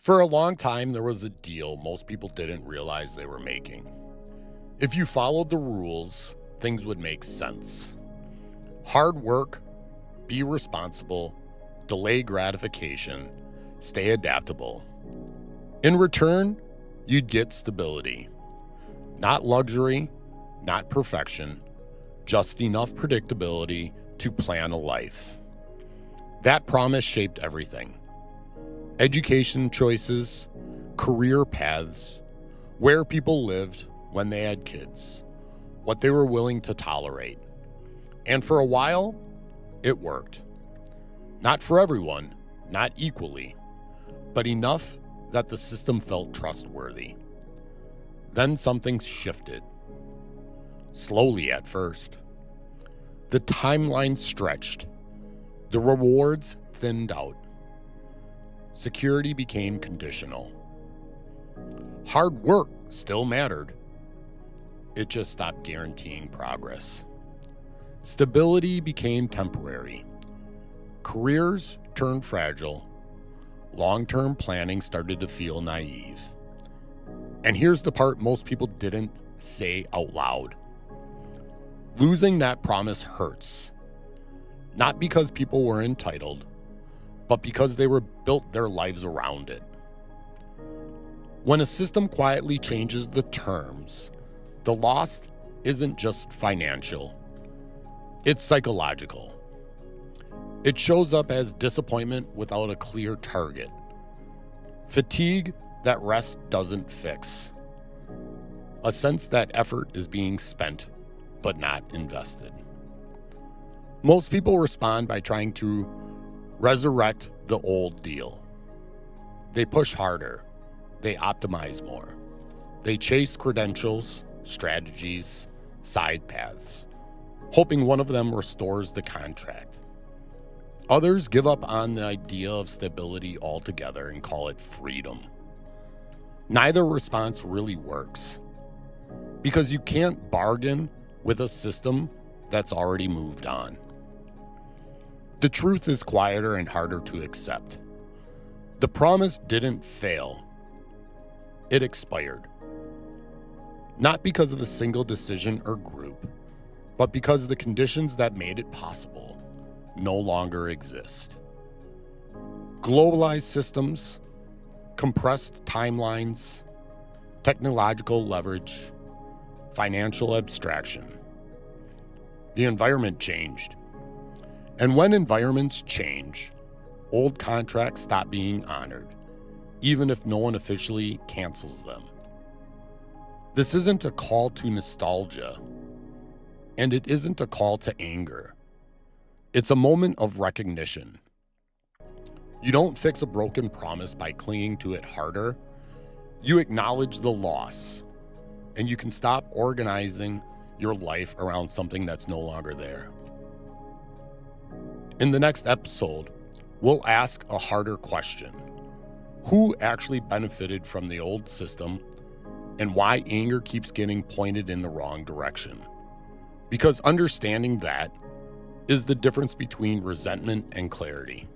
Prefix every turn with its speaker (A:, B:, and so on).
A: For a long time, there was a deal most people didn't realize they were making. If you followed the rules, things would make sense. Hard work, be responsible, delay gratification, stay adaptable. In return, you'd get stability. Not luxury, not perfection, just enough predictability to plan a life. That promise shaped everything: education choices, career paths, where people lived when they had kids, what they were willing to tolerate. And for a while, it worked. Not for everyone, not equally, but enough that the system felt trustworthy. Then something shifted. Slowly at first. The timeline stretched. The rewards thinned out. Security became conditional. Hard work still mattered. It just stopped guaranteeing progress. Stability became temporary. Careers turned fragile. Long-term planning started to feel naive. And here's the part most people didn't say out loud. Losing that promise hurts. Not because people were entitled, but because they were built their lives around it. When a system quietly changes the terms, the loss isn't just financial, it's psychological. It shows up as disappointment without a clear target, fatigue that rest doesn't fix, a sense that effort is being spent but not invested. Most people respond by trying to resurrect the old deal. They push harder. They optimize more. They chase credentials, strategies, side paths, hoping one of them restores the contract. Others give up on the idea of stability altogether and call it freedom. Neither response really works, because you can't bargain with a system that's already moved on. The truth is quieter and harder to accept. The promise didn't fail. It expired. Not because of a single decision or group, but because the conditions that made it possible no longer exist. Globalized systems, compressed timelines, technological leverage, financial abstraction. The environment changed. And when environments change, old contracts stop being honored, even if no one officially cancels them. This isn't a call to nostalgia, and it isn't a call to anger. It's a moment of recognition. You don't fix a broken promise by clinging to it harder. You acknowledge the loss, and you can stop organizing your life around something that's no longer there. In the next episode, we'll ask a harder question. Who actually benefited from the old system, and why anger keeps getting pointed in the wrong direction? Because understanding that is the difference between resentment and clarity.